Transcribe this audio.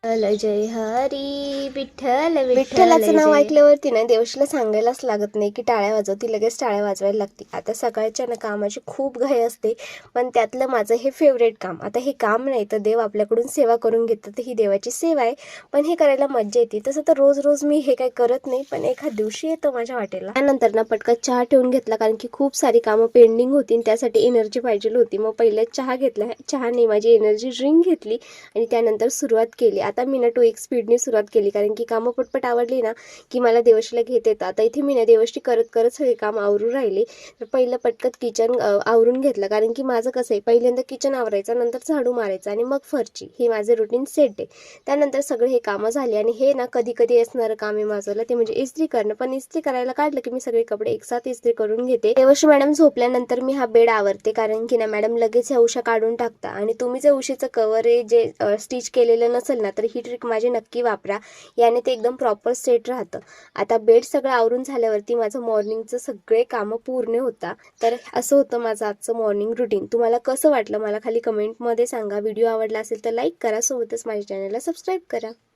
जय हरी विठ्ठल विठ्ठलाचं नाव ऐकल्यावरती ना देवशीला सांगायलाच लागत नाही की टाळ्या वाजव, ती लगेच टाळ्या वाजवायला लागते. आता सकाळच्या ना कामाची खूप घाई असते, पण त्यातलं माझं हे फेवरेट काम. आता हे काम नाही तर देव आपल्याकडून सेवा करून घेतात, तर ही देवाची सेवा आहे, पण हे करायला मज्जा येते. तसं तर रोज रोज मी हे काही करत नाही, पण एखाद दिवशी येतं माझ्या वाटेला. त्यानंतर ना पटकन चहा ठेवून घेतला, कारण की खूप सारी कामं पेंडिंग होती, त्यासाठी एनर्जी पाहिजे होती. मग पहिल्या चहा घेतला, चहाने माझी एनर्जी ड्रिंक घेतली आणि त्यानंतर सुरुवात केली. आता मी ना 2x स्पीडने सुरुवात केली, कारण की कामं पटपट आवडली ना की मला देवशीला घेता येतं. आता इथे मी ना देवशी करत करत सगळे काम आवरून राहिले. तर पहिलं पटकत किचन आवरून घेतलं, कारण की माझं कसं आहे, पहिल्यांदा किचन आवरायचं, नंतर झाडू मारायचं आणि मग फरची, हे माझे रुटीन सेट आहे. त्यानंतर सगळे हे कामं झाली आणि हे ना कधी कधी असणारं काम आहे माझं, ते म्हणजे इस्त्री करणं. पण इस्त्री करायला काढलं की मी सगळे कपडे एकसाथ इस्त्री करून घेते. देवशी मॅडम झोपल्यानंतर मी हा बेड आवरते, कारण की ना मॅडम लगेच ह्या उशा काढून टाकता. आणि तुम्ही जे उशीचं कवर आहे जे स्टिच केलेलं नसेल ना, तर ही ट्रिक माझी नक्की वापरा, याने ते एकदम प्रॉपर सेट राहतं. आता बेड सगळं आवरून झाल्यावरती माझं मॉर्निंगचं सगळे कामं पूर्ण होता. तर असं होतं माझं आजचं मॉर्निंग रुटीन. तुम्हाला कसं वाटलं मला खाली कमेंटमध्ये सांगा. व्हिडिओ आवडला असेल तर लाईक करा, सोबतच माझ्या चॅनलला सबस्क्राईब करा.